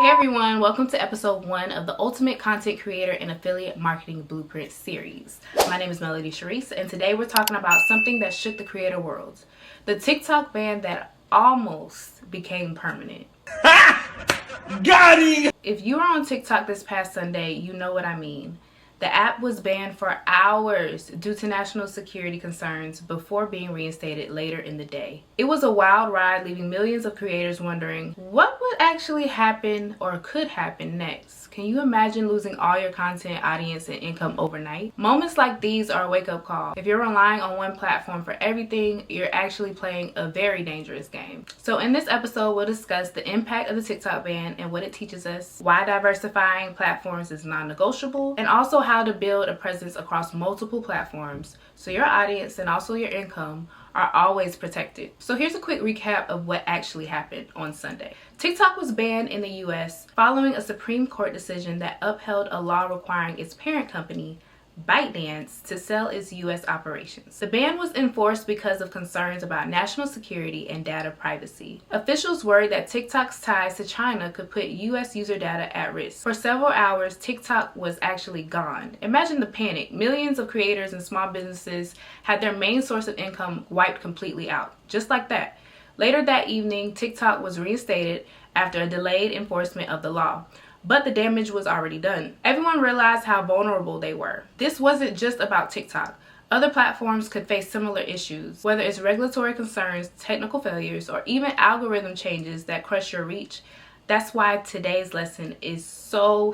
Hey everyone, welcome to episode 1 of the Ultimate Content Creator and Affiliate Marketing Blueprint series. My name is Melody Sharice, and today we're talking about something that shook the creator world. The TikTok ban that almost became permanent. Got him! If you were on TikTok this past Sunday, you know what I mean. The app was banned for hours due to national security concerns before being reinstated later in the day. It was a wild ride, leaving millions of creators wondering what would actually happen or could happen next. Can you imagine losing all your content, audience, and income overnight? Moments like these are a wake-up call. If you're relying on one platform for everything, you're actually playing a very dangerous game. So in this episode, we'll discuss the impact of the TikTok ban and what it teaches us, why diversifying platforms is non-negotiable, and also how to build a presence across multiple platforms so your audience and also your income are always protected. So here's a quick recap of what actually happened on Sunday. TikTok was banned in the US following a Supreme Court decision that upheld a law requiring its parent company, ByteDance, to sell its US operations. The ban was enforced because of concerns about national security and data privacy. Officials worried that TikTok's ties to China could put US user data at risk. For several hours, TikTok was actually gone. Imagine the panic. Millions of creators and small businesses had their main source of income wiped completely out, just like that. Later that evening, TikTok was reinstated after a delayed enforcement of the law. But the damage was already done. Everyone realized how vulnerable they were. This wasn't just about TikTok. Other platforms could face similar issues, whether it's regulatory concerns, technical failures, or even algorithm changes that crush your reach. That's why today's lesson is so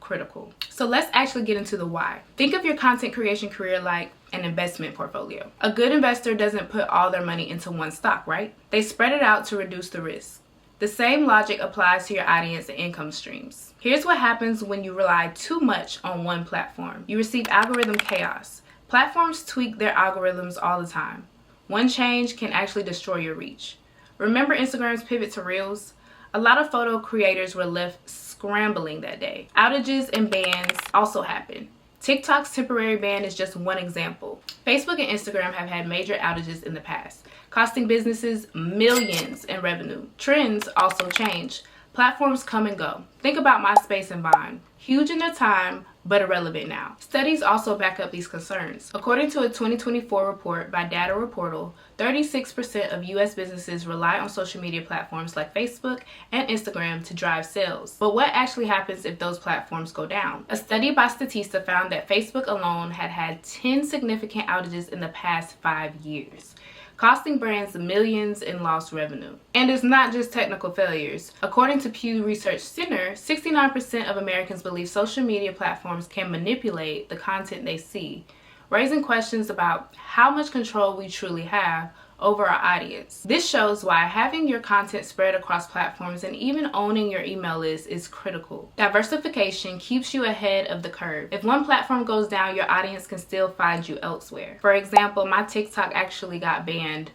critical. So let's actually get into the why. Think of your content creation career like an investment portfolio. A good investor doesn't put all their money into one stock, right? They spread it out to reduce the risk. The same logic applies to your audience and income streams. Here's what happens when you rely too much on one platform. You receive algorithm chaos. Platforms tweak their algorithms all the time. One change can actually destroy your reach. Remember Instagram's pivot to Reels? A lot of photo creators were left scrambling that day. Outages and bans also happen. TikTok's temporary ban is just one example. Facebook and Instagram have had major outages in the past, costing businesses millions in revenue. Trends also change. Platforms come and go. Think about MySpace and Vine. Huge in their time, but irrelevant now. Studies also back up these concerns. According to a 2024 report by Data Reportal, 36% of US businesses rely on social media platforms like Facebook and Instagram to drive sales. But what actually happens if those platforms go down? A study by Statista found that Facebook alone had 10 significant outages in the past 5 years, costing brands millions in lost revenue. And it's not just technical failures. According to Pew Research Center, 69% of Americans believe social media platforms can manipulate the content they see, raising questions about how much control we truly have over our audience. This shows why having your content spread across platforms and even owning your email list is critical. Diversification keeps you ahead of the curve. If one platform goes down, your audience can still find you elsewhere. For example, my TikTok actually got banned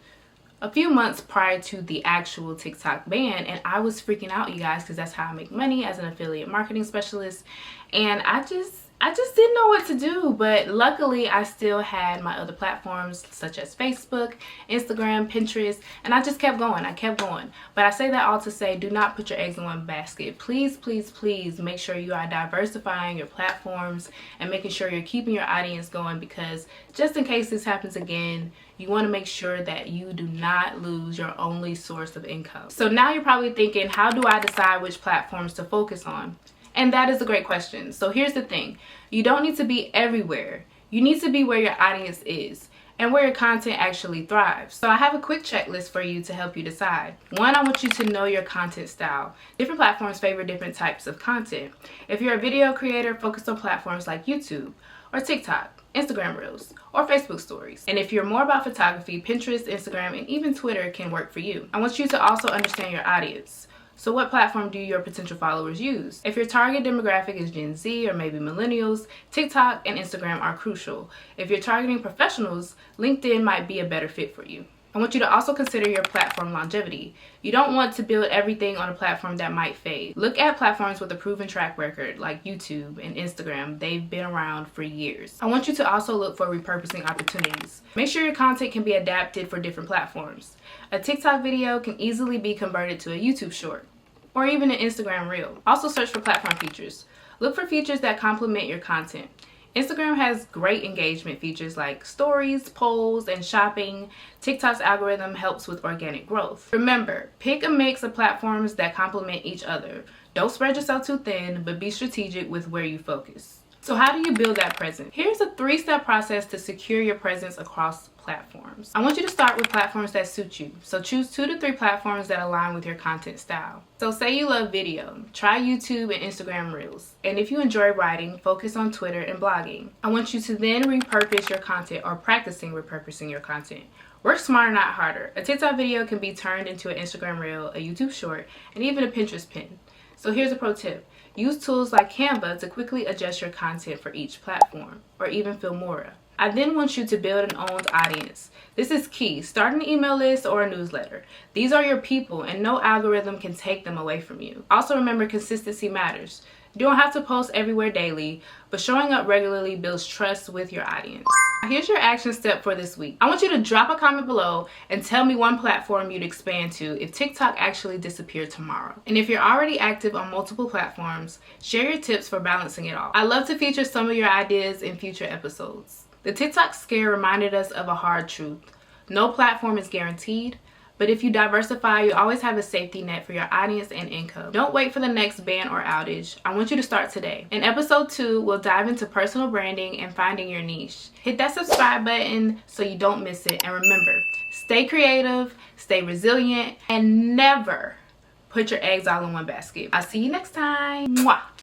a few months prior to the actual TikTok ban, and I was freaking out, you guys, because that's how I make money as an affiliate marketing specialist, and I just didn't know what to do. But luckily I still had my other platforms such as Facebook, Instagram, Pinterest, and I just kept going. But I say that all to say, do not put your eggs in one basket. Please make sure you are diversifying your platforms and making sure you're keeping your audience going, because just in case this happens again, you want to make sure that you do not lose your only source of income. So now you're probably thinking, how do I decide which platforms to focus on? And that is a great question. So here's the thing. You don't need to be everywhere. You need to be where your audience is and where your content actually thrives. So I have a quick checklist for you to help you decide. One, I want you to know your content style. Different platforms favor different types of content. If you're a video creator, focus on platforms like YouTube or TikTok, Instagram Reels, or Facebook Stories. And if you're more about photography, Pinterest, Instagram, and even Twitter can work for you. I want you to also understand your audience. So what platform do your potential followers use? If your target demographic is Gen Z or maybe millennials, TikTok and Instagram are crucial. If you're targeting professionals, LinkedIn might be a better fit for you. I want you to also consider your platform longevity. You don't want to build everything on a platform that might fade. Look at platforms with a proven track record like YouTube and Instagram. They've been around for years. I want you to also look for repurposing opportunities. Make sure your content can be adapted for different platforms. A TikTok video can easily be converted to a YouTube short. or even an Instagram reel. Also search for platform features. Look for features that complement your content. Instagram has great engagement features like stories, polls, and shopping. TikTok's algorithm helps with organic growth. Remember, pick a mix of platforms that complement each other. Don't spread yourself too thin, but be strategic with where you focus. So how do you build that presence? Here's a 3-step process to secure your presence across platforms. I want you to start with platforms that suit you. So choose 2 to 3 platforms that align with your content style. So say you love video, try YouTube and Instagram Reels. And if you enjoy writing, focus on Twitter and blogging. I want you to then repurpose your content or practicing repurposing your content. Work smarter, not harder. A TikTok video can be turned into an Instagram Reel, a YouTube Short, and even a Pinterest pin. So here's a pro tip. Use tools like Canva to quickly adjust your content for each platform, or even Filmora. I then want you to build an owned audience. This is key. Start an email list or a newsletter. These are your people, and no algorithm can take them away from you. Also remember, consistency matters. You don't have to post everywhere daily, but showing up regularly builds trust with your audience. Here's your action step for this week. I want you to drop a comment below and tell me one platform you'd expand to if TikTok actually disappeared tomorrow. And if you're already active on multiple platforms, share your tips for balancing it all. I love to feature some of your ideas in future episodes. The TikTok scare reminded us of a hard truth. No platform is guaranteed, but if you diversify, you always have a safety net for your audience and income. Don't wait for the next ban or outage. I want you to start today. In episode 2, we'll dive into personal branding and finding your niche. Hit that subscribe button so you don't miss it. And remember, stay creative, stay resilient, and never put your eggs all in one basket. I'll see you next time. Mwah.